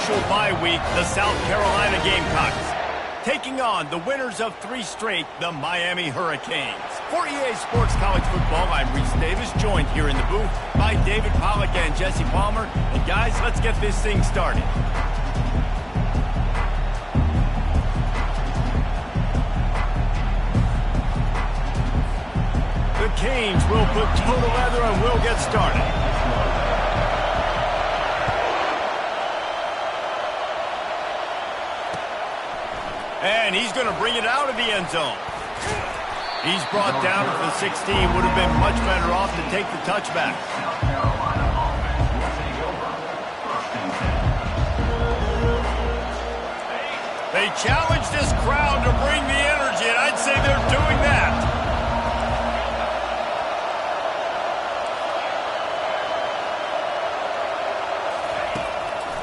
crucial bye week, the South Carolina Gamecocks taking on the winners of 3 straight, the Miami Hurricanes. For EA Sports College Football, I'm Reese Davis, joined here in the booth by David Pollack and Jesse Palmer. And guys, let's get this thing started. The Canes will put total leather and we'll get started. And he's going to bring it out of the end zone. He's brought down to the 16. Would have been much better off to take the touchback. They challenge this crowd to bring the energy, and I'd say they're doing that.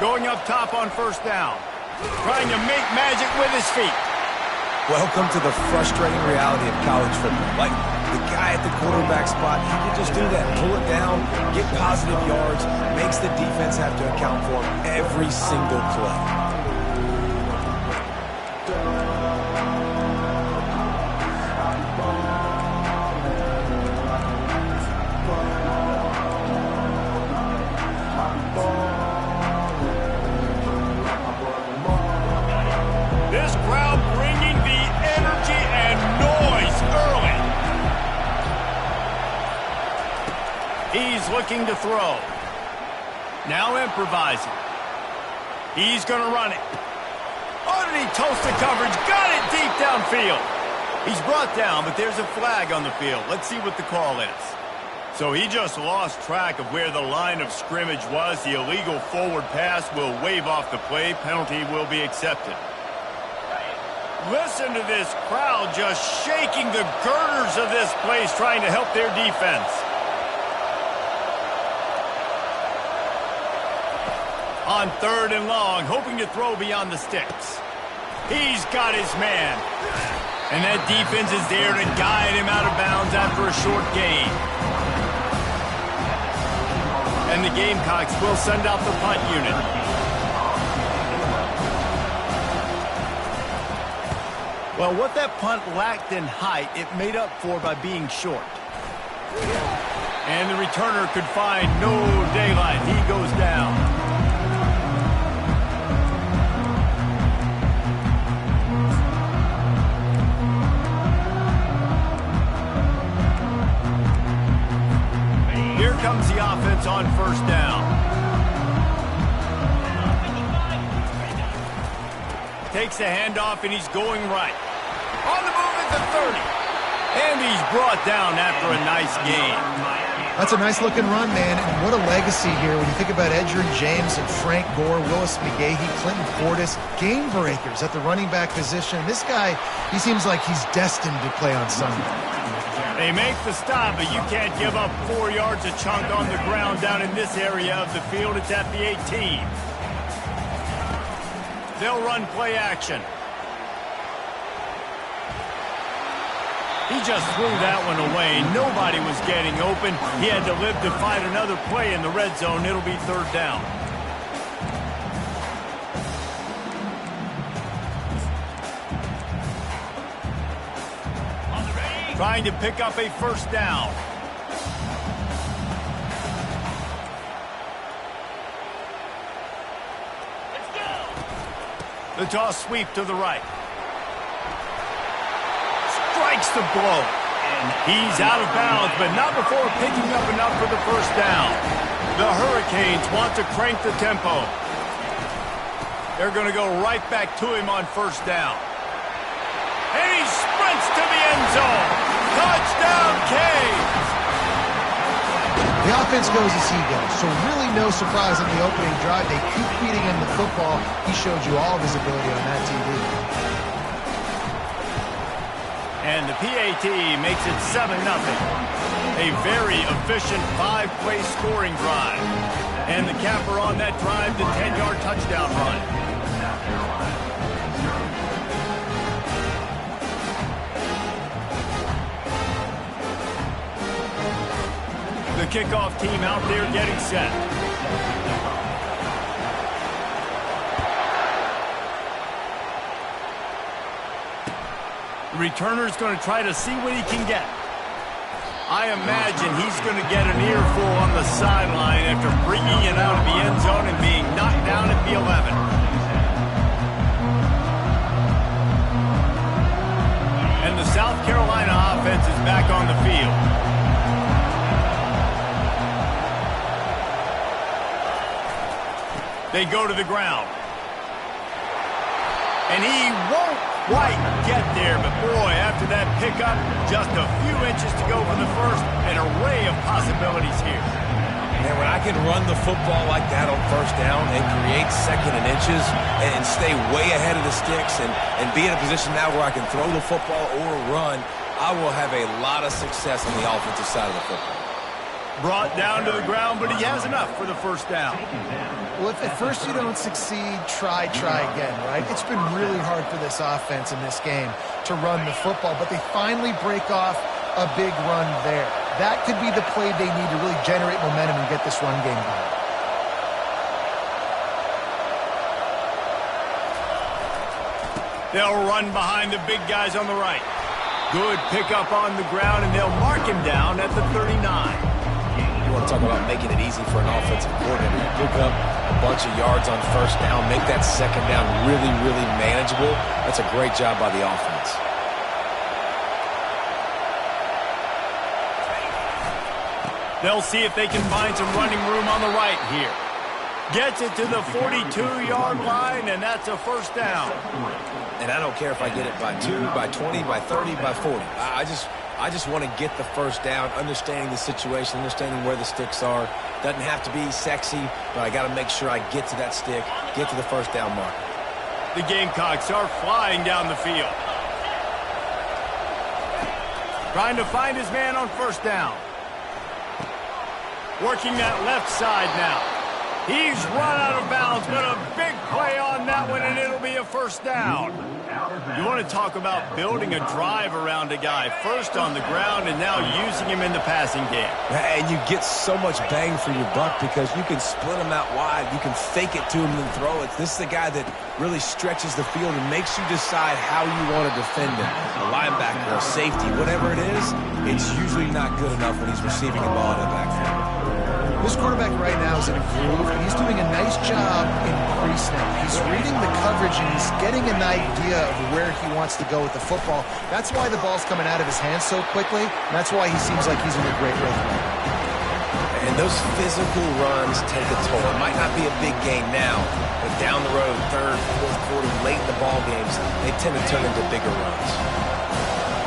Going up top on first down. Trying to make magic with his feet. Welcome to the frustrating reality of college football. Like, the guy at the quarterback spot, he can just do that. Pull it down, get positive yards, makes the defense have to account for every single play. He's looking to throw. Now improvising. He's going to run it. Underneath toasted coverage. Got it deep downfield. He's brought down, but there's a flag on the field. Let's see what the call is. So he just lost track of where the line of scrimmage was. The illegal forward pass will wave off the play. Penalty will be accepted. Listen to this crowd just shaking the girders of this place, trying to help their defense. On 3rd and long, hoping to throw beyond the sticks. He's got his man. And that defense is there to guide him out of bounds after a short gain. And the Gamecocks will send out the punt unit. Well, what that punt lacked in height, it made up for by being short. And the returner could find no daylight. He goes down. Here comes the offense on first down. Takes the handoff and he's going right. On the move at the 30. And he's brought down after a nice gain. That's a nice looking run, man. And what a legacy here when you think about Edgerrin James and Frank Gore, Willis McGahee, Clinton Portis, game breakers at the running back position. This guy, he seems like he's destined to play on Sunday. They make the stop, but you can't give up 4 yards a chunk on the ground down in this area of the field. It's at the 18. They'll run play action. He just threw that one away. Nobody was getting open. He had to live to fight another play in the red zone. It'll be 3rd down. Trying to pick up a first down. Let's go. The toss sweep to the right. Strikes the blow. And he's out of bounds, but not before picking up enough for the first down. The Hurricanes want to crank the tempo. They're going to go right back to him on first down. And he sprints to the end zone. Touchdown, Canes! The offense goes as he goes, so really no surprise in the opening drive. They keep feeding him the football. He showed you all of his ability on that TV. And the PAT makes it 7-0. A very efficient 5-play scoring drive. And the capper on that drive, the 10-yard touchdown run. The kickoff team out there getting set. The returner's going to try to see what he can get. I imagine he's going to get an earful on the sideline after bringing it out of the end zone and being knocked down at the 11. And the South Carolina offense is back on the field. They go to the ground. And he won't quite get there, but boy, after that pickup, just a few inches to go for the first, an array of possibilities here. And when I can run the football like that on first down and create second and inches and stay way ahead of the sticks and be in a position now where I can throw the football or run, I will have a lot of success on the offensive side of the football. Brought down to the ground, but he has enough for the first down. Well, if at first you don't succeed, try again, right? It's been really hard for this offense in this game to run the football, but they finally break off a big run there. That could be the play they need to really generate momentum and get this run game going. They'll run behind the big guys on the right. Good pickup on the ground, and they'll mark him down at the 39. You want to talk about making it easy for an offensive coordinator. You pick up a bunch of yards on first down, make that second down really, really manageable. That's a great job by the offense. They'll see if they can find some running room on the right here. Gets it to the 42-yard line, and that's a first down. And I don't care if I get it by 2, by 20, by 30, by 40. I just want to get the first down, understanding the situation, understanding where the sticks are. Doesn't have to be sexy, but I got to make sure I get to that stick, get to the first down mark. The Gamecocks are flying down the field. Trying to find his man on first down. Working that left side now. He's run out of bounds, but a big play on that one, and it'll be a first down. You want to talk about building a drive around a guy, first on the ground and now using him in the passing game. And you get so much bang for your buck because you can split him out wide. You can fake it to him and throw it. This is the guy that really stretches the field and makes you decide how you want to defend him. A linebacker, a safety, whatever it is, it's usually not good enough when he's receiving the ball in the backfield. This quarterback right now is in a groove, and he's doing a nice job in pre-snap. He's reading the coverage, and he's getting an idea of where he wants to go with the football. That's why the ball's coming out of his hands so quickly, and that's why he seems like he's in a great rhythm. And those physical runs take a toll. It might not be a big gain now, but down the road, third, fourth quarter, late in the ball games, they tend to turn into bigger runs.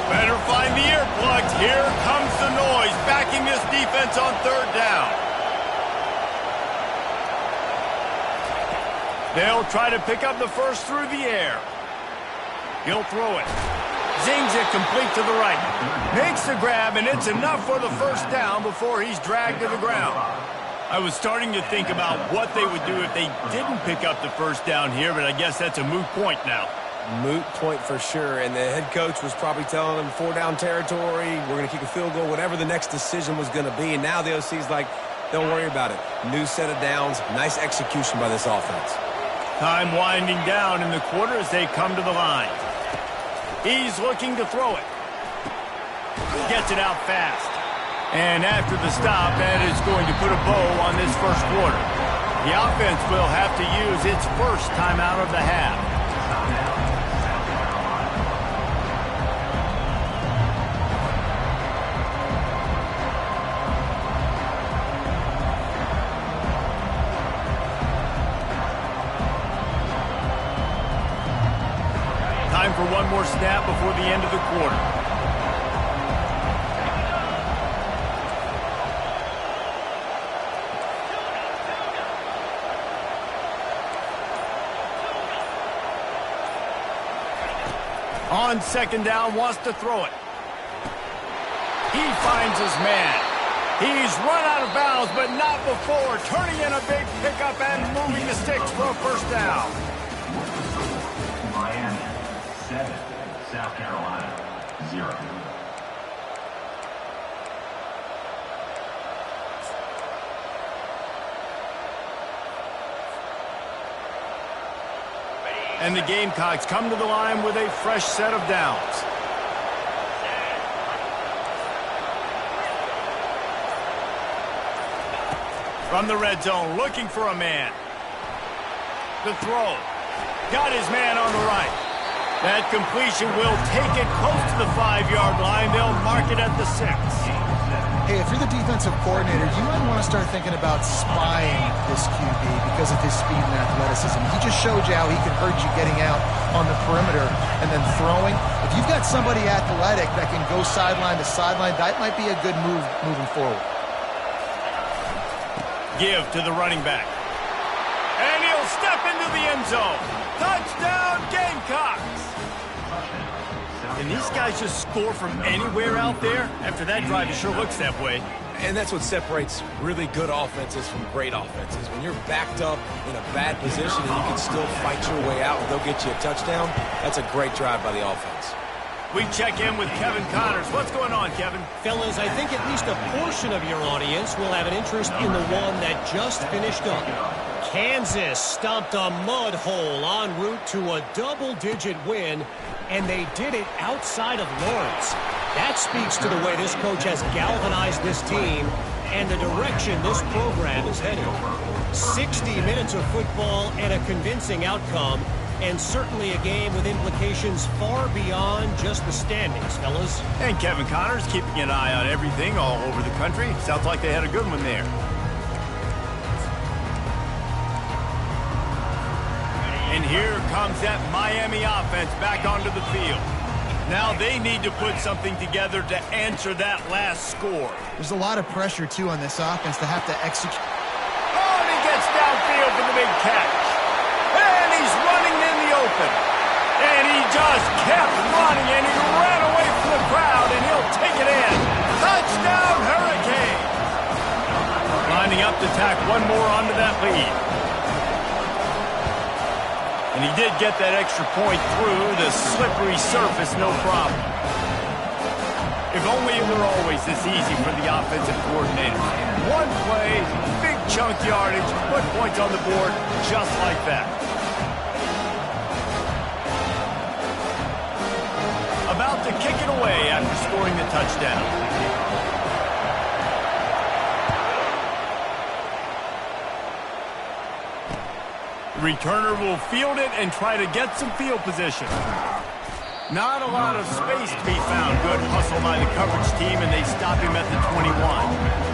Better find the earplugs. Here comes the noise, backing this defense on third down. They'll try to pick up the first through the air. He'll throw it. Zings it complete to the right. Makes the grab, and it's enough for the first down before he's dragged to the ground. I was starting to think about what they would do if they didn't pick up the first down here, but I guess that's a moot point now. Moot point for sure, and the head coach was probably telling them 4-down territory, we're going to kick a field goal, whatever the next decision was going to be, and now the OC's like, don't worry about it. New set of downs, nice execution by this offense. Time winding down in the quarter as they come to the line. He's looking to throw it. Gets it out fast. And after the stop, that is going to put a bow on this first quarter. The offense will have to use its first timeout of the half. Time for one more snap before the end of the quarter. On second down, wants to throw it. He finds his man. He's run out of bounds, but not before. Turning in a big pickup and moving the sticks for a first down. Miami, 7. South Carolina, 0. And the Gamecocks come to the line with a fresh set of downs. From the red zone, looking for a man. The throw. Got his man on the right. That completion will take it close to the 5-yard line. They'll mark it at the 6. Hey, if you're the defensive coordinator, you might want to start thinking about spying this QB because of his speed and athleticism. He just showed you how he can hurt you getting out on the perimeter and then throwing. If you've got somebody athletic that can go sideline to sideline, that might be a good move moving forward. Give to the running back. And he'll step into the end zone. Touchdown, Gamecocks! And these guys just score from anywhere out there? After that drive, it sure looks that way. And that's what separates really good offenses from great offenses. When you're backed up in a bad position and you can still fight your way out and they'll get you a touchdown, that's a great drive by the offense. We check in with Kevin Connors. What's going on, Kevin? Fellas, I think at least a portion of your audience will have an interest in the one that just finished up. Kansas stomped a mud hole en route to a double-digit win, and they did it outside of Lawrence. That speaks to the way this coach has galvanized this team and the direction this program is heading. 60 minutes of football and a convincing outcome, and certainly a game with implications far beyond just the standings, fellas. And Kevin Connors keeping an eye on everything all over the country. Sounds like they had a good one there. And here comes that Miami offense back onto the field. Now they need to put something together to answer that last score. There's a lot of pressure, too, on this offense to have to execute. Oh, and he gets downfield for the big catch. And he's running in the open. And he just kept running, and he ran away from the crowd, and he'll take it in. Touchdown, Hurricane! Lining up to tack one more onto that lead. And he did get that extra point through the slippery surface, no problem. If only it were always this easy for the offensive coordinator. One play, big chunk yardage, put points on the board just like that. About to kick it away after scoring the touchdown. The returner will field it and try to get some field position. Not a lot of space to be found. Good hustle by the coverage team, and they stop him at the 21.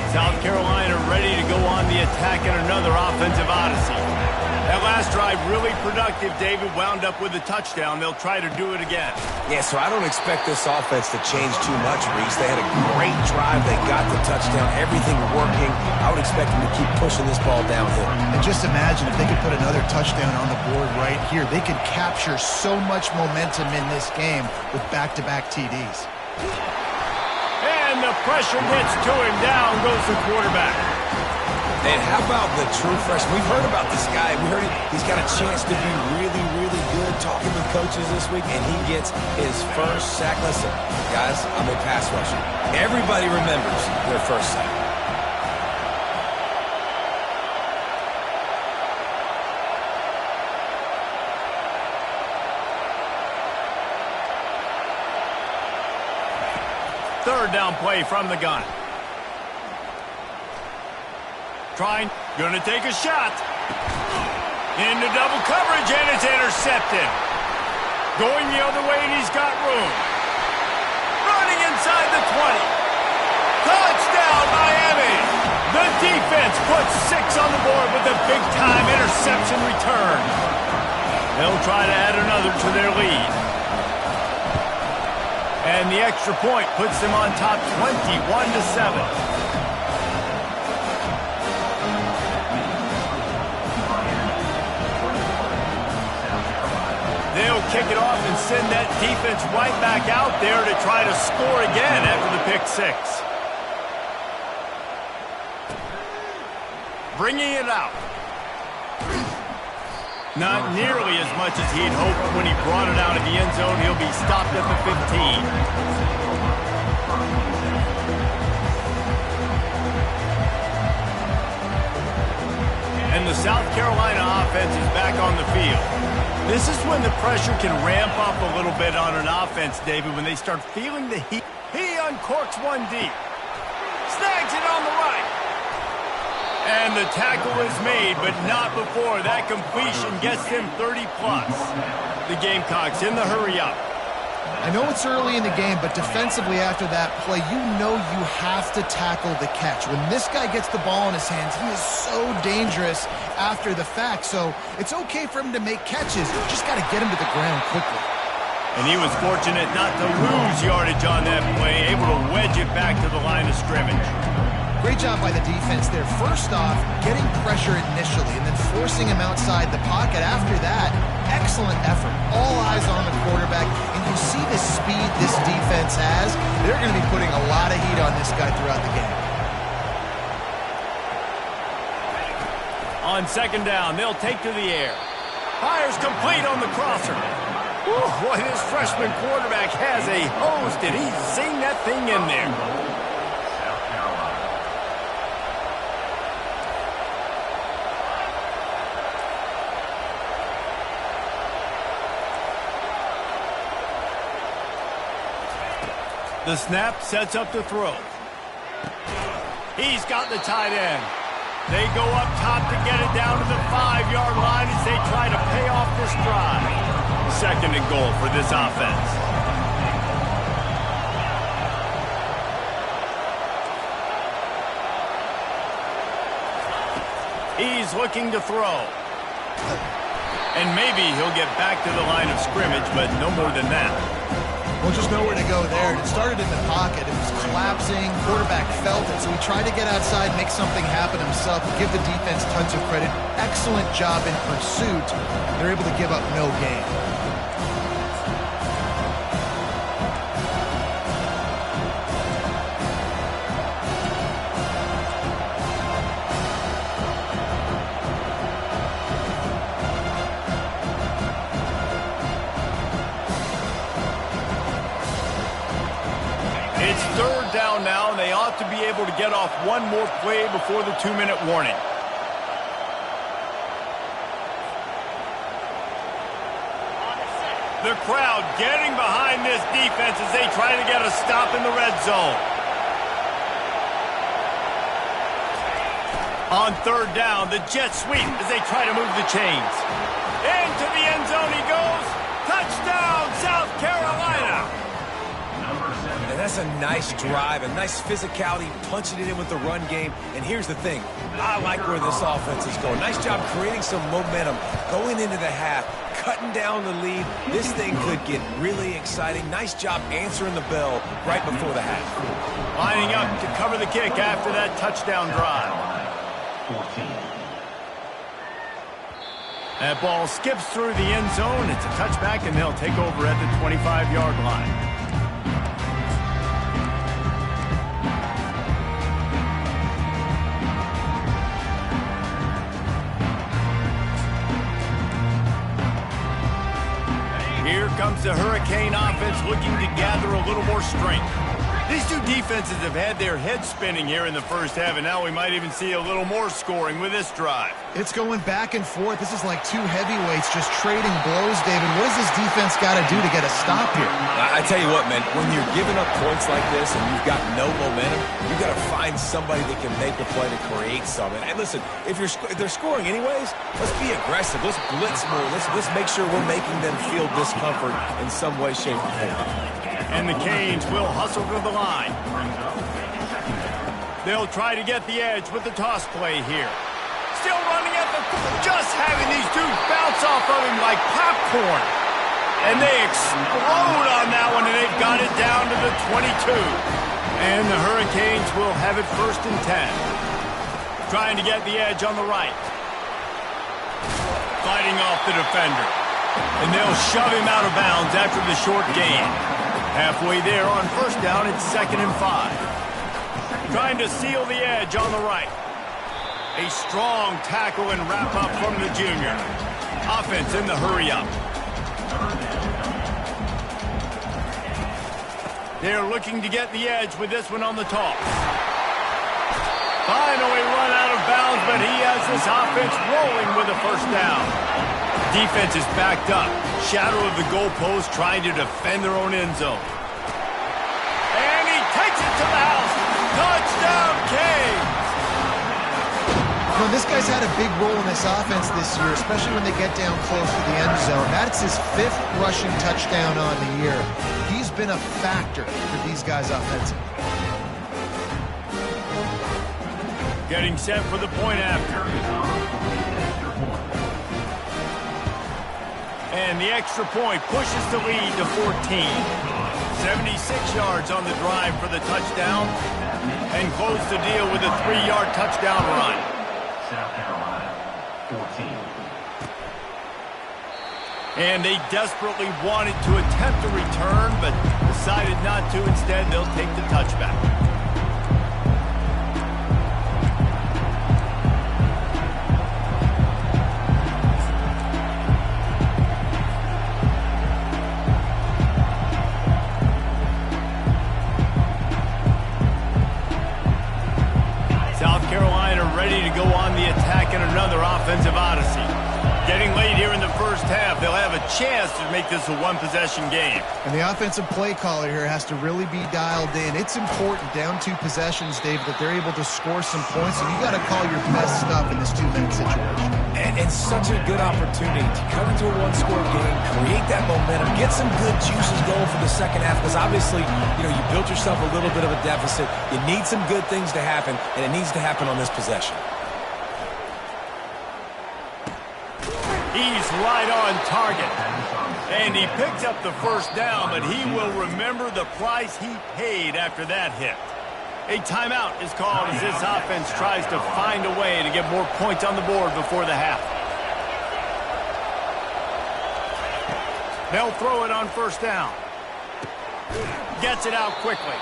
South Carolina ready to go on the attack in another offensive odyssey. That last drive really productive. David wound up with a touchdown. They'll try to do it again. Yeah, so I don't expect this offense to change too much, Reese. They had a great drive. They got the touchdown. Everything working. I would expect them to keep pushing this ball downhill. And just imagine if they could put another touchdown on the board right here. They could capture so much momentum in this game with back-to-back TDs. And the pressure gets to him. Down goes the quarterback. And how about the true freshman? We've heard about this guy. We heard he's got a chance to be really, really good. Talking with coaches this week, and he gets his first sack. Listen, guys, I'm a pass rusher. Everybody remembers their first sack. Third down play from the gun. Gonna take a shot. Into double coverage, and it's intercepted. Going the other way, and he's got room. Running inside the 20. Touchdown, Miami! The defense puts 6 on the board with a big-time interception return. They'll try to add another to their lead. And the extra point puts them on top 21-7. They'll kick it off and send that defense right back out there to try to score again after the pick 6. Bringing it out. Not nearly as much as he'd hoped when he brought it out of the end zone. He'll be stopped at the 15. And the South Carolina offense is back on the field. This is when the pressure can ramp up a little bit on an offense, David, when they start feeling the heat. He uncorks one deep. Snags it on the right. And the tackle is made, but not before that completion gets them 30-plus. The Gamecocks in the hurry-up. I know it's early in the game, but defensively after that play, you know you have to tackle the catch. When this guy gets the ball in his hands, he is so dangerous after the fact. So it's okay for him to make catches. You just got to get him to the ground quickly. And he was fortunate not to lose yardage on that play, able to wedge it back to the line of scrimmage. Great job by the defense there. First off, getting pressure initially and then forcing him outside the pocket. After that, excellent effort. All eyes on the quarterback. And you see the speed this defense has. They're going to be putting a lot of heat on this guy throughout the game. On second down, they'll take to the air. Fires complete on the crosser. Ooh, boy, this freshman quarterback has a hose. Did he sing that thing in there? The snap sets up the throw. He's got the tight end. They go up top to get it down to the 5-yard line as they try to pay off this drive. Second and goal for this offense. He's looking to throw. And maybe he'll get back to the line of scrimmage, but no more than that. Well, just nowhere to go there. It started in the pocket. It was collapsing. Quarterback felt it, so he tried to get outside, make something happen himself. Give the defense tons of credit. Excellent job in pursuit. They're able to give up no gain. It's third down now, and they ought to be able to get off one more play before the 2-minute warning. The crowd getting behind this defense as they try to get a stop in the red zone. On third down, the jet sweep as they try to move the chains. Into the end zone he goes. Touchdown, South Carolina. And that's a nice drive, a nice physicality, punching it in with the run game. And here's the thing. I like where this offense is going. Nice job creating some momentum, going into the half, cutting down the lead. This thing could get really exciting. Nice job answering the bell right before the half. Lining up to cover the kick after that touchdown drive. 14. That ball skips through the end zone. It's a touchback, and they'll take over at the 25-yard line. Here comes the Hurricane offense looking to gather a little more strength. These two defenses have had their heads spinning here in the first half, and now we might even see a little more scoring with this drive. It's going back and forth. This is like two heavyweights just trading blows, David. What does this defense got to do to get a stop here? I tell you what, man, when you're giving up points like this and you've got no momentum, you've got to find somebody that can make a play to create something. And listen, if they're scoring anyways, let's be aggressive. Let's blitz more. Let's make sure we're making them feel discomfort in some way, shape, or form. And the Canes will hustle to the line. They'll try to get the edge with the toss play here. Still running at the... Just having these dudes bounce off of him like popcorn. And they explode on that one, and they've got it down to the 22. And the Hurricanes will have it 1st and 10. Trying to get the edge on the right. Fighting off the defender. And they'll shove him out of bounds after the short gain. Halfway there on 1st down, it's 2nd and 5. Trying to seal the edge on the right. A strong tackle and wrap-up from the junior. Offense in the hurry-up. They're looking to get the edge with this one on the toss. Finally run out of bounds, but he has this offense rolling with a first down. Defense is backed up. Shadow of the goalpost trying to defend their own end zone. And he takes it to the house. Touchdown, Canes! Well, this guy's had a big role in this offense this year, especially when they get down close to the end zone. That's his 5th rushing touchdown on the year. He's been a factor for these guys offensively. Getting set for the point after. And the extra point pushes the lead to 14. 76 yards on the drive for the touchdown. And close the deal with a 3-yard touchdown run. South Carolina, 14. And they desperately wanted to attempt a return, but decided not to. Instead, they'll take the touchback. South Carolina ready to go on the attack in another offensive odyssey. Getting late here in the first half, they'll have a chance to make this a one-possession game. And the offensive play caller here has to really be dialed in. It's important, down 2 possessions, Dave, that they're able to score some points, and you got to call your best stuff in this 2-minute situation. And it's such a good opportunity to come into a one-score game, create that momentum, get some good juices going for the second half, because obviously, you built yourself a little bit of a deficit. You need some good things to happen, and it needs to happen on this possession. He's right on target. And he picks up the first down, but he will remember the price he paid after that hit. A timeout is called as this offense tries to find a way to get more points on the board before the half. They'll throw it on first down. Gets it out quickly.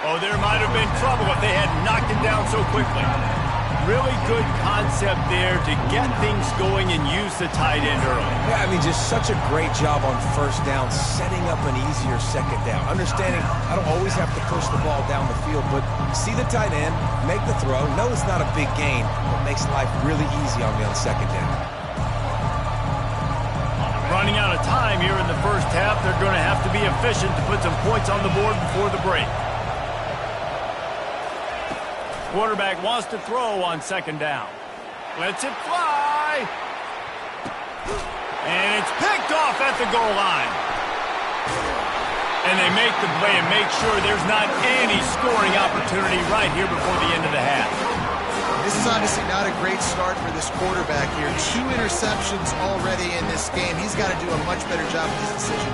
Oh, there might have been trouble if they had knocked it down so quickly. Really good concept there to get things going and use the tight end early. Yeah, just such a great job on first down, setting up an easier second down. Understanding I don't always have to push the ball down the field, but see the tight end, make the throw. No, it's not a big gain, but makes life really easy on me on second down. Running out of time here in the first half, they're going to have to be efficient to put some points on the board before the break. Quarterback wants to throw on second down. Lets it fly. And it's picked off at the goal line. And they make the play and make sure there's not any scoring opportunity right here before the end of the half. This is obviously not a great start for this quarterback here. 2 interceptions already in this game. He's got to do a much better job with his decision.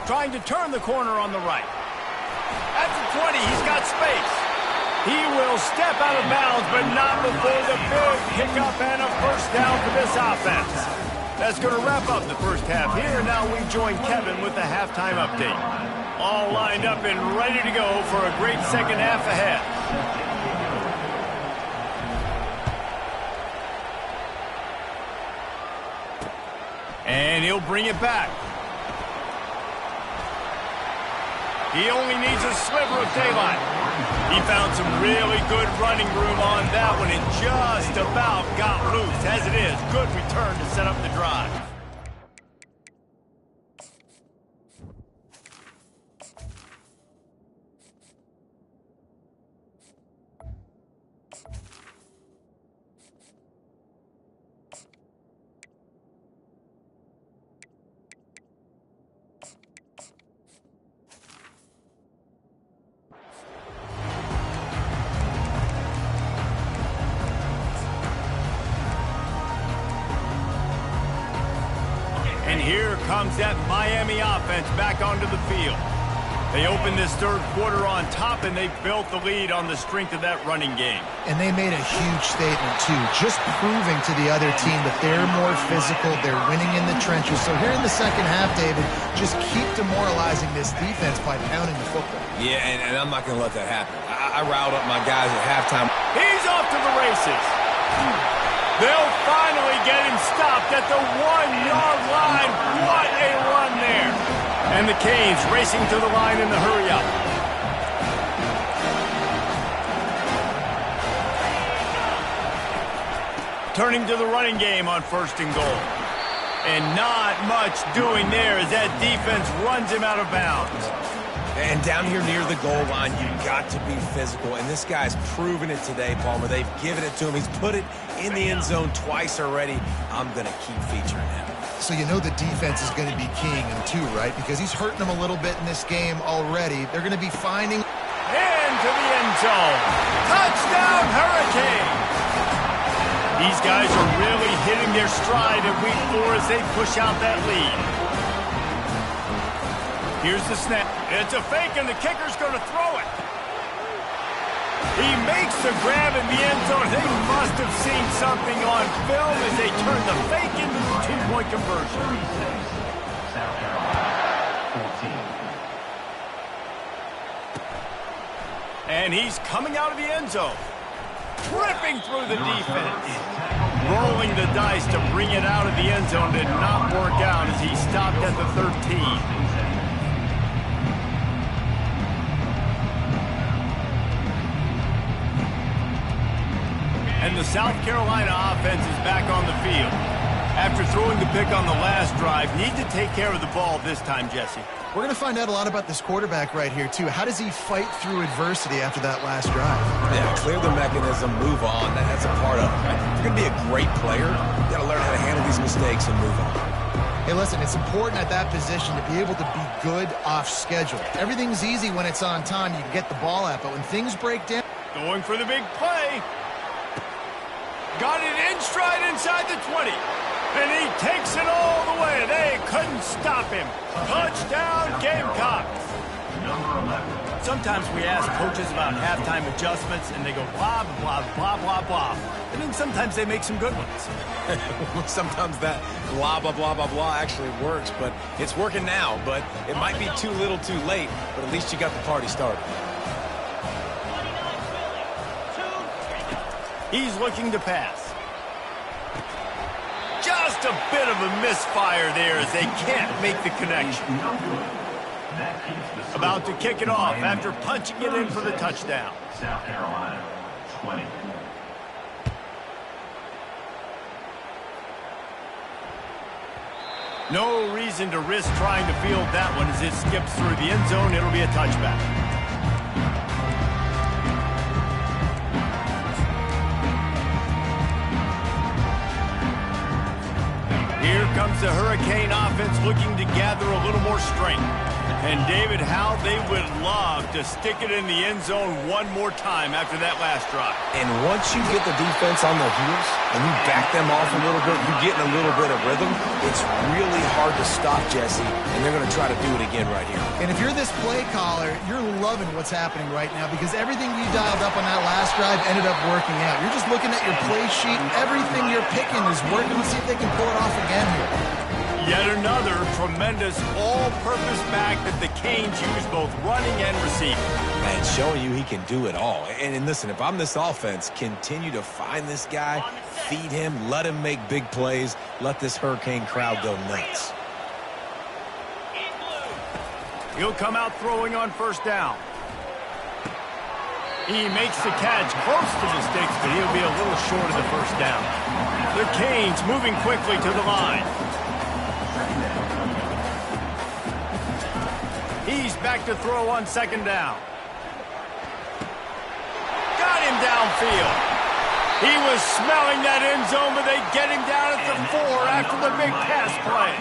Trying to turn the corner on the right. At the 20, he's got space. He will step out of bounds, but not before the big pickup and a first down for this offense. That's going to wrap up the first half here. Now we join Kevin with the halftime update. All lined up and ready to go for a great second half ahead. And he'll bring it back. He only needs a sliver of daylight. He found some really good running room on that one and just about got loose. As it is, good return to set up the drive. And here comes that Miami offense back onto the field. They opened this third quarter on top, and they built the lead on the strength of that running game. And they made a huge statement, too, just proving to the other team that they're more physical, they're winning in the trenches. So here in the second half, David, just keep demoralizing this defense by pounding the football. Yeah, and I'm not going to let that happen. I riled up my guys at halftime. He's off to the races. They'll finally get him stopped at the 1-yard line. What a run there. And the Canes racing to the line in the hurry-up. Turning to the running game on 1st and goal. And not much doing there as that defense runs him out of bounds. And down here near the goal line, you've got to be physical. And this guy's proven it today, Palmer. They've given it to him. He's put it in the end zone twice already. I'm going to keep featuring him. So you know the defense is going to be keying him too, right? Because he's hurting them a little bit in this game already. They're going to be finding... Into the end zone. Touchdown, Hurricane! These guys are really hitting their stride in week 4 as they push out that lead. Here's the snap. It's a fake, and the kicker's going to throw it. He makes the grab in the end zone. They must have seen something on film as they turn the fake into the 2-point conversion. 36, South Carolina, 14. And he's coming out of the end zone. Ripping through the defense. Rolling the dice to bring it out of the end zone did not work out as he stopped at the 13. And the South Carolina offense is back on the field. After throwing the pick on the last drive, need to take care of the ball this time, Jesse. We're going to find out a lot about this quarterback right here, too. How does he fight through adversity after that last drive? Yeah, clear the mechanism, move on. That's a part of it. Right? If you're going to be a great player, you got to learn how to handle these mistakes and move on. Hey, listen, it's important at that position to be able to be good off schedule. Everything's easy when it's on time. You can get the ball out, but when things break down... Going for the big play. Got it in stride inside the 20. And he takes it all the way. They couldn't stop him. Touchdown, Gamecocks. Sometimes we ask coaches about halftime adjustments, and they go blah, blah, blah, blah, blah. And then sometimes they make some good ones. Sometimes that blah, blah, blah, blah, blah actually works, but it's working now. But it might be too little too late, but at least you got the party started. He's looking to pass. Just a bit of a misfire there as they can't make the connection. About to kick it off after punching it in for the touchdown. South Carolina, 20. No reason to risk trying to field that one as it skips through the end zone. It'll be a touchback. Here comes the Hurricane offense looking to gather a little more strength. And David, how they would love to stick it in the end zone one more time after that last drive. And once you get the defense on their heels and you back them off a little bit, you get in a little bit of rhythm, it's really hard to stop, Jesse, and they're going to try to do it again right here. And if you're this play caller, you're loving what's happening right now because everything you dialed up on that last drive ended up working out. You're just looking at your play sheet. Everything you're picking is working. Let's see if they can pull it off again here. Yet another tremendous all-purpose back that the Canes use both running and receiving. Man, showing you he can do it all. And listen, if I'm this offense, continue to find this guy, feed him, let him make big plays, let this Hurricane crowd go nuts. He'll come out throwing on first down. He makes the catch close to the sticks, but he'll be a little short of the first down. The Canes moving quickly to the line. He's back to throw on second down. Got him downfield. He was smelling that end zone, but they get him down at the 4 after the big pass play.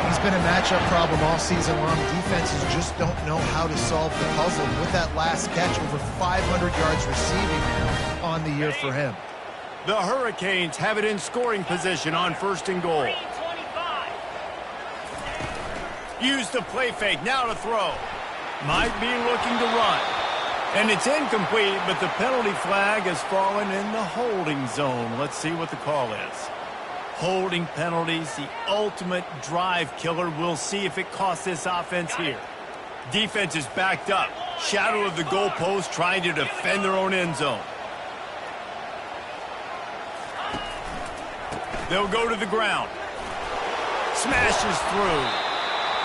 He's been a matchup problem all season long. Defenses just don't know how to solve the puzzle. With that last catch, over 500 yards receiving now on the year for him. The Hurricanes have it in scoring position on first and goal. Use the play fake, now to throw. Might be looking to run. And it's incomplete, but the penalty flag has fallen in the holding zone. Let's see what the call is. Holding penalties, the ultimate drive killer. We'll see if it costs this offense here. Defense is backed up. Shadow of the goalpost trying to defend their own end zone. They'll go to the ground. Smashes through.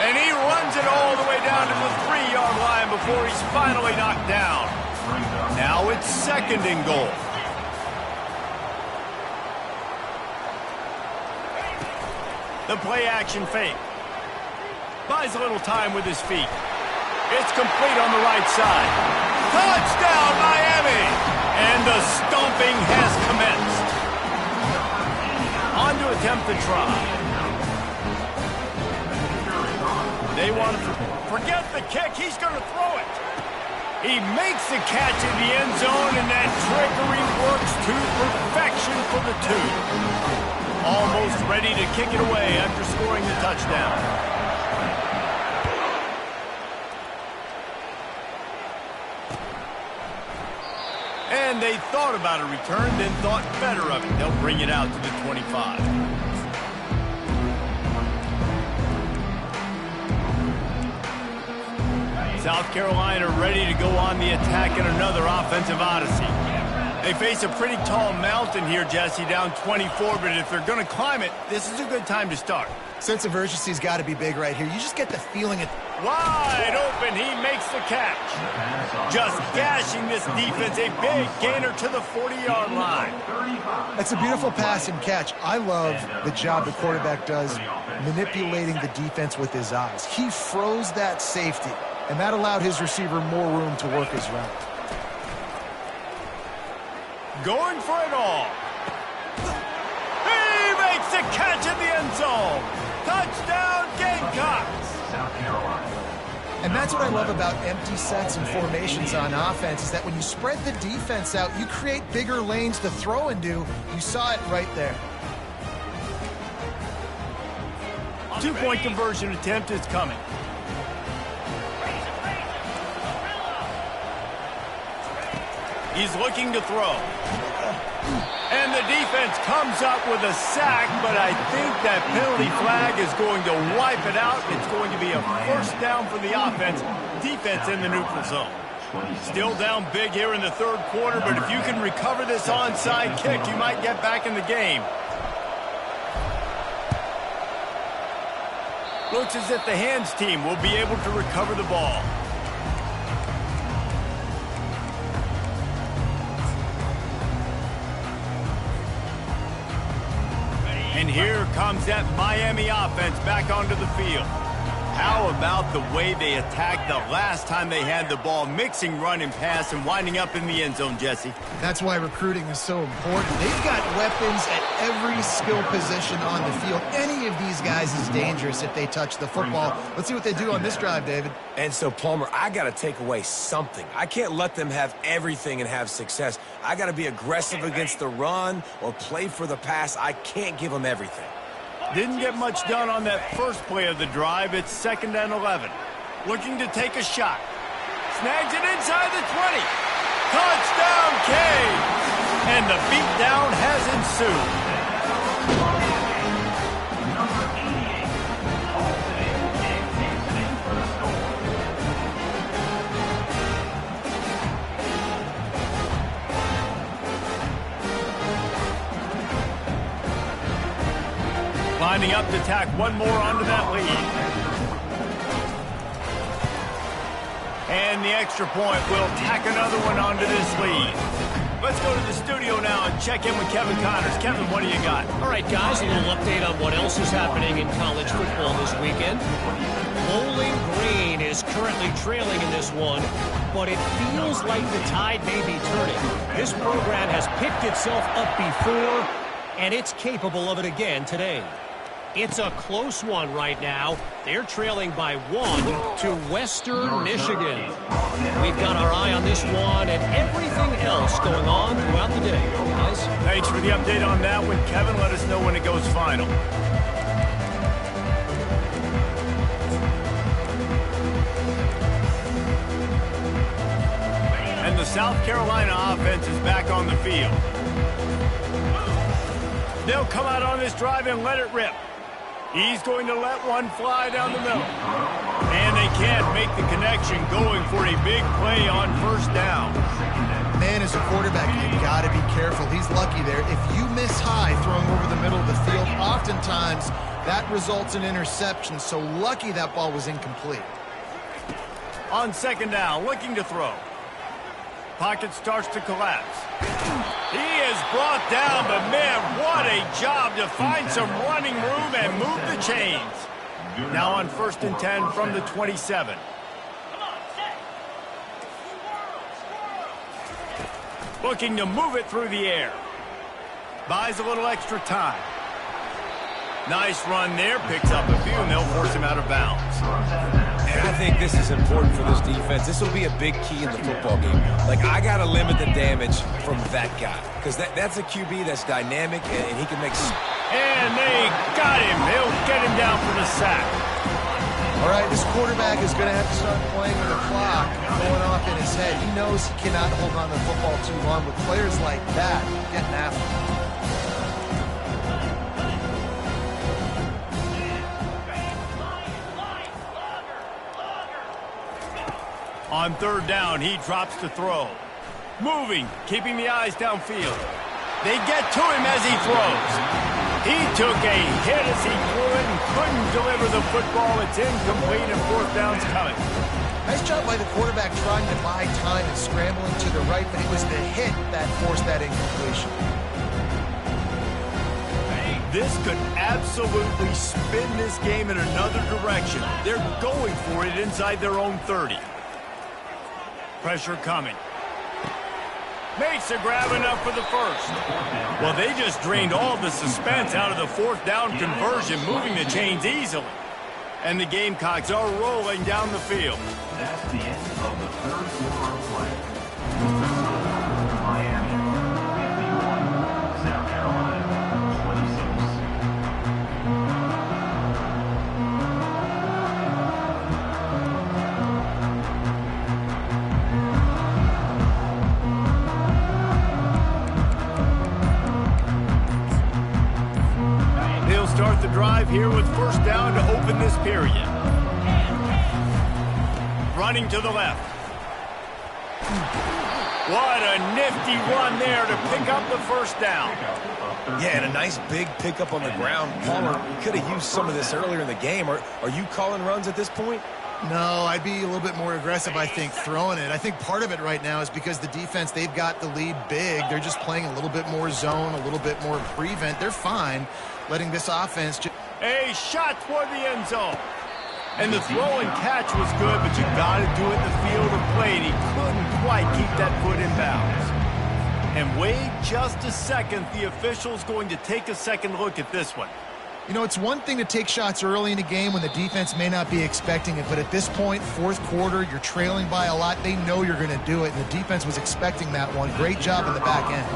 And he runs it all the way down to the 3-yard line before he's finally knocked down. Now it's 2nd and goal. The play action fake. Buys a little time with his feet. It's complete on the right side. Touchdown, Miami! And the stomping has commenced. On to attempt the try. They want to forget the kick. He's going to throw it. He makes the catch in the end zone, and that trickery works to perfection for the 2. Almost ready to kick it away after scoring the touchdown. And they thought about a return, then thought better of it. They'll bring it out to the 25. South Carolina ready to go on the attack in another offensive odyssey. They face a pretty tall mountain here, Jesse, down 24, but if they're going to climb it, this is a good time to start. Sense of urgency's got to be big right here. You just get the feeling it. Wide open, he makes the catch. Just gashing this defense, a big gainer to the 40-yard line. That's a beautiful pass and catch. I love the job the quarterback does manipulating the defense with his eyes. He froze that safety, and that allowed his receiver more room to work his route. Going for it all. He makes the catch in the end zone. Touchdown, Gamecocks. South Carolina. And that's what I love about empty sets and formations on offense, is that when you spread the defense out, you create bigger lanes to throw into. You saw it right there. 2-point conversion attempt is coming. He's looking to throw. And the defense comes up with a sack, but I think that penalty flag is going to wipe it out. It's going to be a first down for the offense. Defense in the neutral zone. Still down big here in the 3rd quarter, but if you can recover this onside kick, you might get back in the game. Looks as if the hands team will be able to recover the ball. And here comes that Miami offense back onto the field. How about the way they attacked the last time they had the ball, mixing run and pass and winding up in the end zone, Jesse? That's why recruiting is so important. They've got weapons at every skill position on the field. Any of these guys is dangerous if they touch the football. Let's see what they do on this drive, David. And so, Palmer, I got to take away something. I can't let them have everything and have success. I got to be aggressive against the run or play for the pass. I can't give them everything. Didn't get much done on that first play of the drive. It's 2nd and 11. Looking to take a shot. Snags it inside the 20. Touchdown, Canes! And the beatdown has ensued. Lining up to tack one more onto that lead. And the extra point will tack another one onto this lead. Let's go to the studio now and check in with Kevin Connors. Kevin, what do you got? All right, guys, a little update on what else is happening in college football this weekend. Bowling Green is currently trailing in this one, but it feels like the tide may be turning. This program has picked itself up before, and it's capable of it again today. It's a close one right now. They're trailing by 1 to Western Michigan. We've got our eye on this one and everything else going on throughout the day, guys. Thanks for the update on that one, Kevin. Let us know when it goes final. And the South Carolina offense is back on the field. They'll come out on this drive and let it rip. He's going to let one fly down the middle. And they can't make the connection, going for a big play on first down. Man, as a quarterback, you got to be careful. He's lucky there. If you miss high throwing over the middle of the field, oftentimes that results in interception. So lucky that ball was incomplete. On second down, looking to throw. Pocket starts to collapse. He is brought down, but man, what a job to find some running room and move the chains. Now on 1st and 10 from the 27. Looking to move it through the air. Buys a little extra time. Nice run there. Picks up a few, and they'll force him out of bounds. And I think this is important for this defense. This will be a big key in the football game. Like, I got to limit the damage from that guy. Because that's a QB that's dynamic, and he can make... And they got him. They'll get him down for the sack. All right, this quarterback is going to have to start playing with the clock going off in his head. He knows he cannot hold on to the football too long with players like that getting after him. On 3rd down, he drops to throw. Moving, keeping the eyes downfield. They get to him as he throws. He took a hit as he threw it and couldn't deliver the football. It's incomplete and 4th down's coming. Nice job by the quarterback trying to buy time and scrambling to the right, but it was the hit that forced that incompletion. This could absolutely spin this game in another direction. They're going for it inside their own 30. Pressure coming. Makes a grab enough for the first. Well, they just drained all the suspense out of the 4th down conversion, moving the chains easily. And the Gamecocks are rolling down the field. That's the end of the 3rd quarter of play. Miami 51, South Carolina 26. Start the drive here with 1st down to open this period. Running to the left. What a nifty run there to pick up the 1st down. Yeah, and a nice big pickup on the ground. Palmer could have used some of this earlier in the game. Are you calling runs at this point? No, I'd be a little bit more aggressive, I think, throwing it. I think part of it right now is because the defense, they've got the lead big. They're just playing a little bit more zone, a little bit more prevent. They're fine letting this offense just... A shot toward the end zone. And the throw and catch was good, but you got to do it in the field of play, and he couldn't quite keep that foot in bounds. And wait just a second. The official's going to take a second look at this one. You know, it's one thing to take shots early in a game when the defense may not be expecting it, but at this point, 4th quarter, you're trailing by a lot. They know you're going to do it, and the defense was expecting that one. Great job in the back end.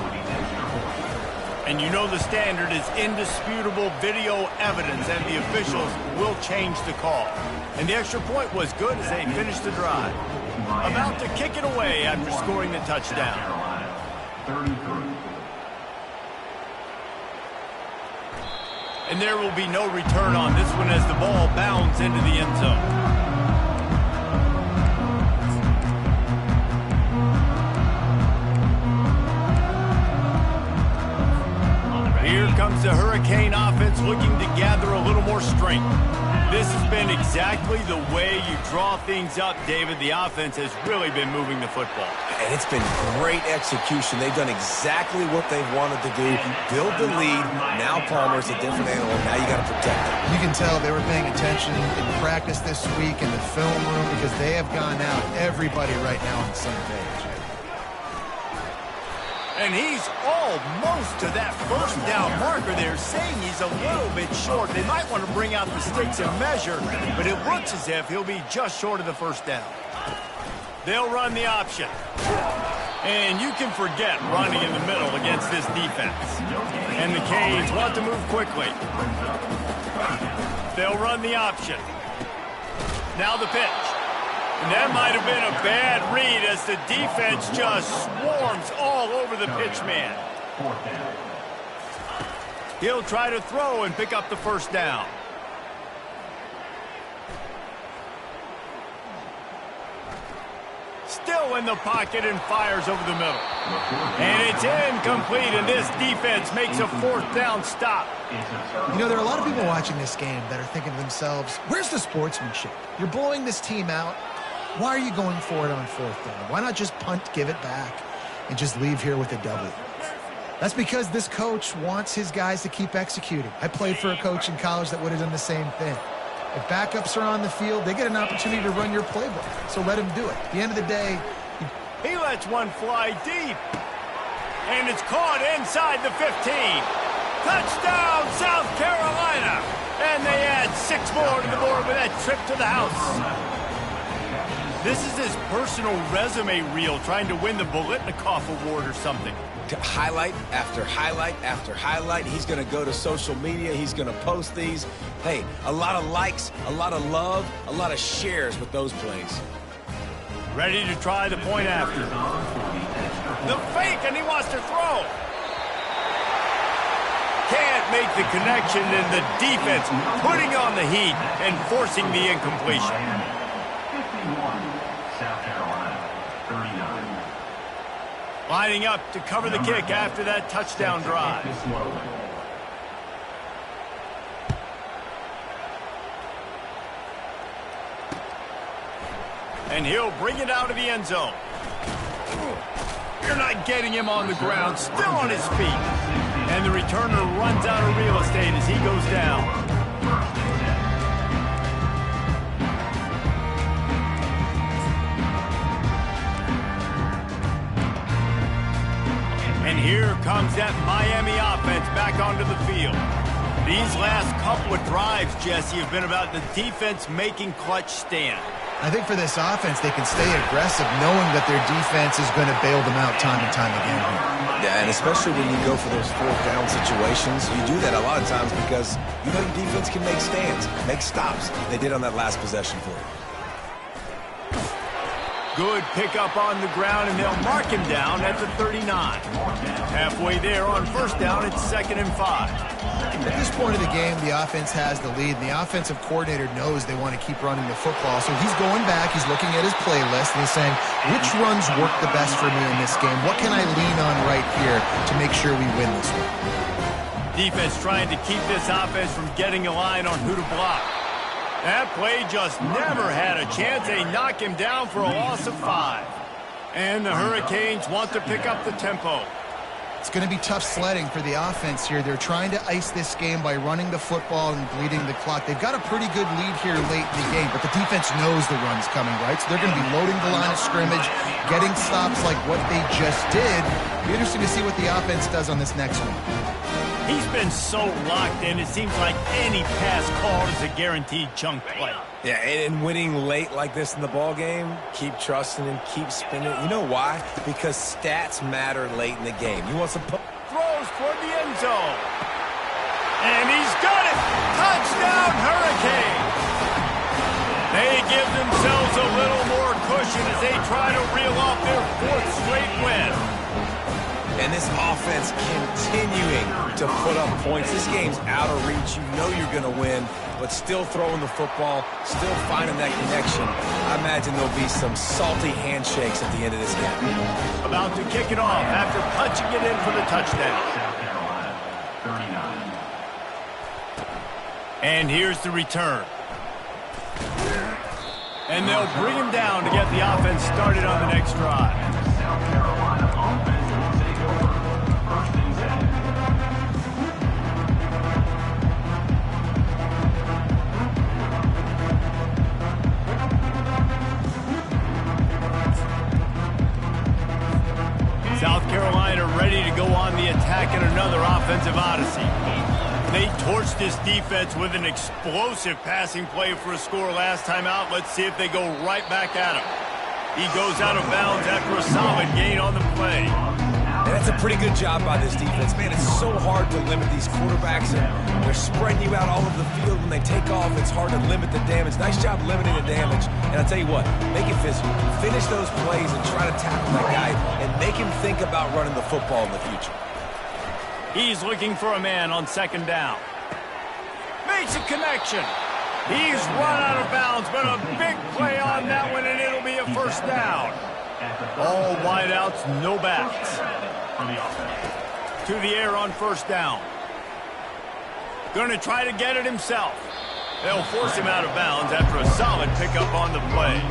And you know the standard is indisputable video evidence, and the officials will change the call. And the extra point was good as they finished the drive. About to kick it away after scoring the touchdown. 33. And there will be no return on this one as the ball bounds into the end zone. Here comes the Hurricane offense looking to gather a little more strength. This has been exactly the way you draw things up, David. The offense has really been moving the football. And it's been great execution. They've done exactly what they've wanted to do. Build the lead. Now Palmer's a different animal. Now you got to protect him. You can tell they were paying attention in practice this week in the film room because they have gone out, everybody right now on the same page. And he's almost to that 1st down marker. They're saying he's a little bit short. They might want to bring out the sticks and measure, but it looks as if he'll be just short of the 1st down. They'll run the option. And you can forget running in the middle against this defense. And the Canes want to move quickly. They'll run the option. Now the pitch. And that might have been a bad read as the defense just swarms all over the pitch man. 4th down. He'll try to throw and pick up the 1st down. still in the pocket and fires over the middle. And it's incomplete, and this defense makes a fourth down stop. You know, there are a lot of people watching this game that are thinking to themselves, where's the sportsmanship? You're blowing this team out. Why are you going for it on fourth down? Why not just punt, give it back, and just leave here with a W? That's because this coach wants his guys to keep executing. I played for a coach in college that would have done the same thing. If backups are on the field, they get an opportunity to run your playbook, so let him do it. At the end of the day, he lets one fly deep, and it's caught inside the 15. Touchdown, South Carolina! And they add 6 more to the board with that trip to the house. This is his personal resume reel, trying to win the Bolitnikoff Award or something. Highlight after highlight after highlight. He's going to go to social media. He's going to post these. Hey, a lot of likes, a lot of love, a lot of shares with those plays. Ready to try the point after. The fake, and he wants to throw. Can't make the connection, and the defense putting on the heat and forcing the incompletion. 51, South Carolina, 39. Lining up to cover the kick after that touchdown drive. And he'll bring it out of the end zone. You're not getting him on the ground, still on his feet. And the returner runs out of real estate as he goes down. And here comes that Miami offense back onto the field. These last couple of drives, Jesse, have been about the defense making clutch stand. I think for this offense, they can stay aggressive knowing that their defense is going to bail them out time and time again. Yeah, and especially when you go for those fourth down situations, you do that a lot of times because you know your defense can make stands, make stops. They did on that last possession for you. Good pickup on the ground, and they'll mark him down at the 39. Halfway there on first down, it's 2nd and 5. At this point of the game, the offense has the lead, and the offensive coordinator knows they want to keep running the football. So he's going back, he's looking at his playlist, and he's saying, which runs work the best for me in this game? What can I lean on right here to make sure we win this one? Defense trying to keep this offense from getting a line on who to block. That play just never had a chance. They knock him down for a loss of 5. And the Hurricanes want to pick up the tempo. It's going to be tough sledding for the offense here. They're trying to ice this game by running the football and bleeding the clock. They've got a pretty good lead here late in the game, but the defense knows the run's coming, right? So they're going to be loading the line of scrimmage, getting stops like what they just did. It'll be interesting to see what the offense does on this next one. He's been so locked in, it seems like any pass called is a guaranteed chunk play. Yeah, and winning late like this in the ball game, keep trusting and keep spinning. You know why? Because stats matter late in the game. You want some throws toward the end zone. And he's got it! Touchdown, Hurricanes! They give themselves a little more cushion as they try to reel off their 4th straight win. And this offense continuing to put up points. This game's out of reach. You know you're going to win, but still throwing the football, still finding that connection. I imagine there'll be some salty handshakes at the end of this game. About to kick it off after punching it in for the touchdown. South Carolina, 39. And here's the return. And they'll bring him down to get the offense started on the next drive. South Carolina offense will take over. 1st and 10. South Carolina ready to go on the attack in another offensive odyssey. They torched this defense with an explosive passing play for a score last time out. Let's see if they go right back at him. He goes out of bounds after a solid gain on the play. And that's a pretty good job by this defense. Man, it's so hard to limit these quarterbacks, and they're spreading you out all over the field. When they take off, it's hard to limit the damage. Nice job limiting the damage. And I'll tell you what, make it physical. Finish those plays and try to tackle that guy and make him think about running the football in the future. He's looking for a man on 2nd down. Makes a connection. He's run out of bounds, but a big play on that one, and it'll be a 1st down. All wideouts, no backs. To the air on first down. Going to try to get it himself. They'll force him out of bounds after a solid pickup on the play.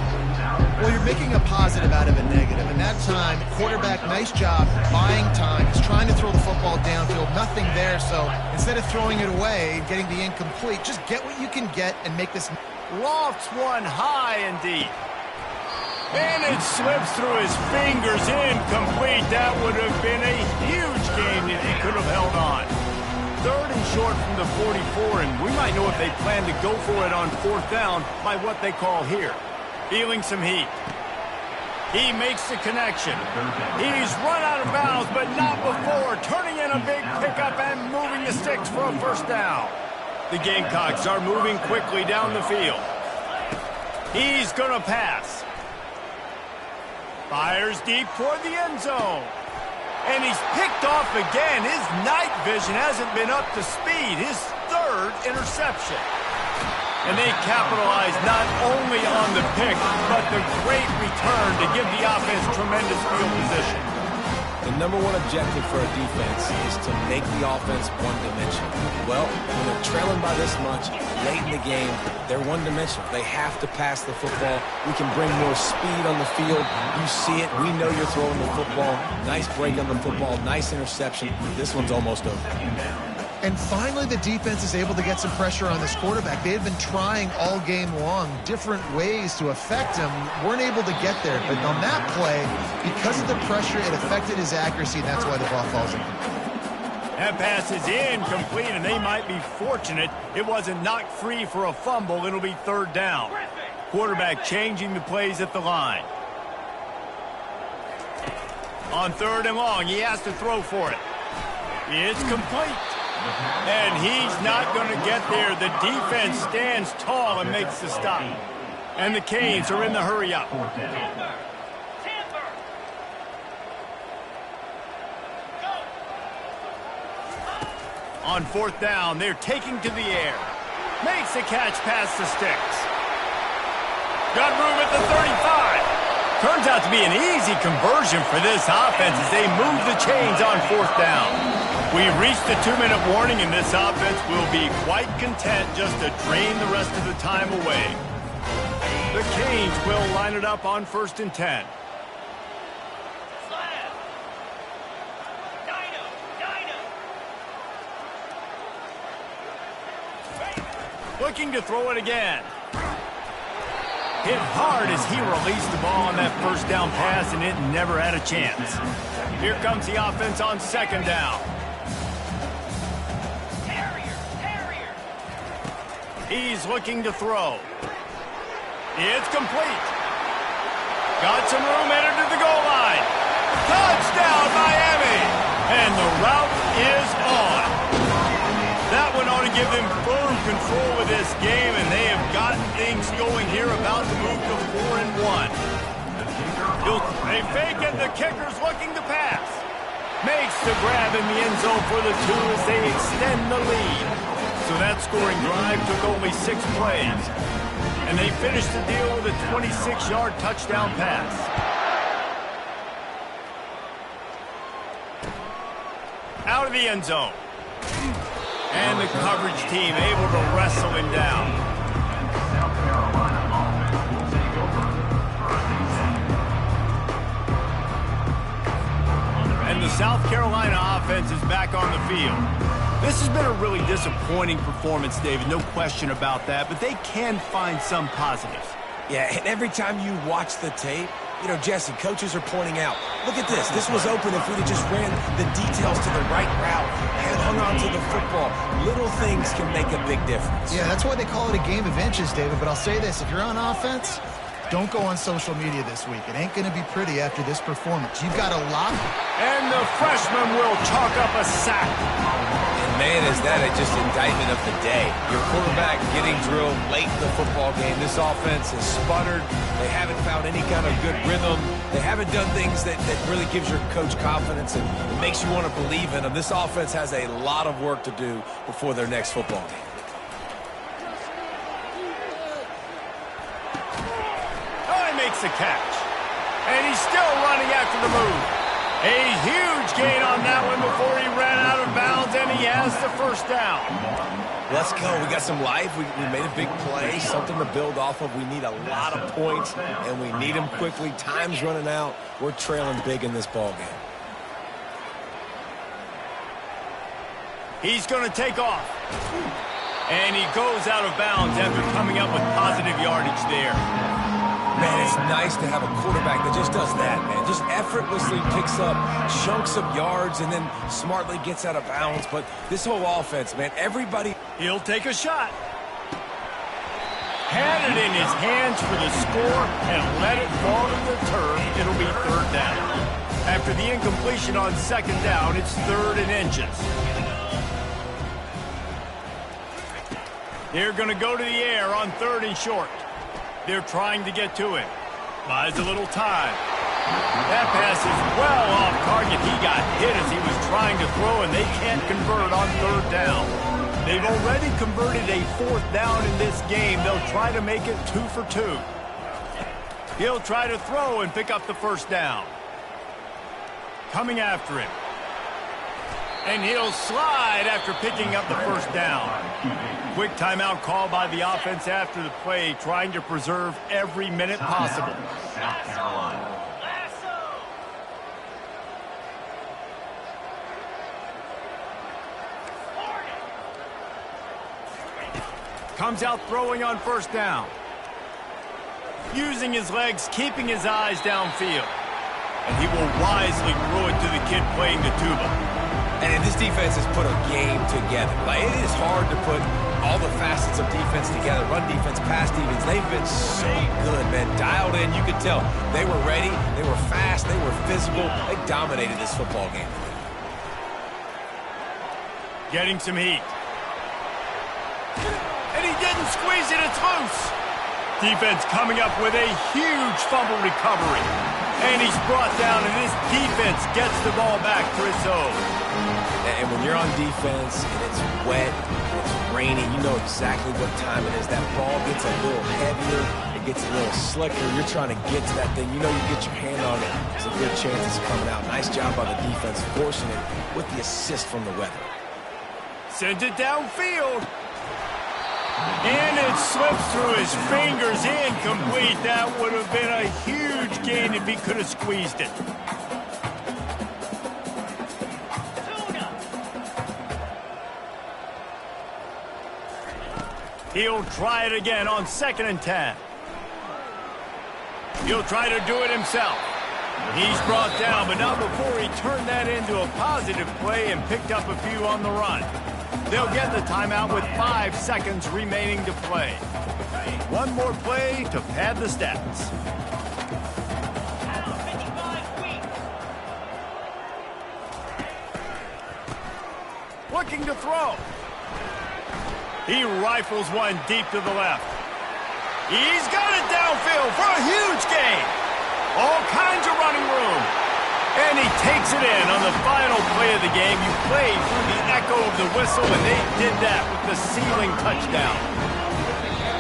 Well, you're making a positive out of a negative. And that time, quarterback, nice job buying time. He's trying to throw the football downfield. Nothing there. So instead of throwing it away and getting the incomplete, just get what you can get and make this. Lofts one high and deep. And it slips through his fingers, incomplete. That would have been a huge game if he could have held on. Third and short from the 44, and we might know if they plan to go for it on fourth down by what they call here. Feeling some heat. He makes the connection. He's run out of bounds, but not before. Turning in a big pickup and moving the sticks for a first down. The Gamecocks are moving quickly down the field. He's going to pass. Fires deep toward the end zone. And he's picked off again. His night vision hasn't been up to speed. His third interception. And they capitalize not only on the pick, but the great return to give the offense tremendous field position. The number one objective for a defense is to make the offense one-dimensional. Well, when they're trailing by this much, late in the game, they're one-dimensional. They have to pass the football. We can bring more speed on the field. You see it. We know you're throwing the football. Nice break on the football. Nice interception. This one's almost over. And finally, the defense is able to get some pressure on this quarterback. They had been trying all game long different ways to affect him. Weren't able to get there. But on that play, because of the pressure, it affected his accuracy, and that's why the ball falls incomplete. That pass is incomplete, and they might be fortunate it wasn't knocked free for a fumble. It'll be third down. Quarterback changing the plays at the line. On third and long, he has to throw for it. It's complete. And he's not going to get there. The defense stands tall and makes the stop. And the Canes are in the hurry-up. On fourth down, they're taking to the air. Makes the catch past the sticks. Got room at the 35. Turns out to be an easy conversion for this offense as they move the chains on fourth down. We've reached the 2-minute warning, and this offense will be quite content just to drain the rest of the time away. The Canes will line it up on 1st and 10. Looking to throw it again. Hit hard as he released the ball on that first down pass, and it never had a chance. Here comes the offense on 2nd down. He's looking to throw. It's complete. Got some room headed to the goal line. Touchdown, Miami! And the route is on. That one ought to give them firm control of this game, and they have gotten things going here, about to move to 4-1. They fake it. The kicker's looking to pass. Makes the grab in the end zone for the 2 as they extend the lead. So that scoring drive took only 6 plays. And they finished the deal with a 26-yard touchdown pass. Out of the end zone. And the coverage team able to wrestle him down. And the South Carolina offense is back on the field. This has been a really disappointing performance, David, no question about that, but they can find some positives. Yeah, and every time you watch the tape, you know, Jesse, coaches are pointing out, look at this. This was open if we'd have just ran the details to the right route and hung on to the football. Little things can make a big difference. Yeah, that's why they call it a game of inches, David. But I'll say this, if you're on offense, don't go on social media this week. It ain't going to be pretty after this performance. You've got a lot. And the freshman will chalk up a sack. And man, is that just indictment of the day. Your quarterback getting drilled late in the football game. This offense has sputtered. They haven't found any kind of good rhythm. They haven't done things that really gives your coach confidence and makes you want to believe in them. This offense has a lot of work to do before their next football game. Oh, he makes the catch. And he's still running the move. A huge gain on that one before he ran out of bounds, and he has the first down. Let's go. We got some life. We made a big play, something to build off of. We need a lot of points, and we need them quickly. Time's running out. We're trailing big in this ball game. He's going to take off. And he goes out of bounds after coming up with positive yardage there. Man, it's nice to have a quarterback that just does that, man. Just effortlessly picks up chunks of yards and then smartly gets out of bounds. But this whole offense, man, everybody... He'll take a shot. Had it in his hands for the score and let it fall to the turf. It'll be third down. After the incompletion on second down, it's 3rd and inches. They're going to go to the air on 3rd and short. They're trying to get to him. Buys a little time. That pass is well off target. He got hit as he was trying to throw, and they can't convert on 3rd down. They've already converted a 4th down in this game. They'll try to make it 2 for 2. He'll try to throw and pick up the 1st down. Coming after him. And he'll slide after picking up the 1st down. Quick timeout call by the offense after the play, trying to preserve every minute possible. Comes out throwing on 1st down. Using his legs, keeping his eyes downfield. And he will wisely throw it to the kid playing the tuba. And this defense has put a game together. Like, it is hard to put all the facets of defense together. Run defense, pass defense. They've been so good, man. Dialed in. You could tell they were ready. They were fast. They were physical. They dominated this football game. Getting some heat. And he didn't squeeze it. It's loose. Defense coming up with a huge fumble recovery. And he's brought down, and this defense gets the ball back for its own. And when you're on defense and it's wet, and it's rainy, you know exactly what time it is. That ball gets a little heavier, it gets a little slicker. You're trying to get to that thing. You know you get your hand on it. There's a good chance it's coming out. Nice job by the defense forcing it with the assist from the weather. Sends it downfield. And it slips through his fingers, incomplete. That would have been a huge gain if he could have squeezed it. He'll try it again on 2nd and 10. He'll try to do it himself. He's brought down, but not before he turned that into a positive play and picked up a few on the run. They'll get the timeout with 5 seconds remaining to play. One more play to pad the stats. Looking to throw. He rifles one deep to the left. He's got it downfield for a huge gain. All kinds of running room. And he takes it in on the final play of the game. You played through the echo of the whistle, and they did that with the sealing touchdown.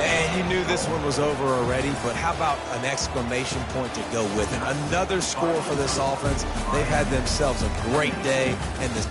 And you knew this one was over already, but how about an exclamation point to go with it? Another score for this offense. They've had themselves a great day, and this...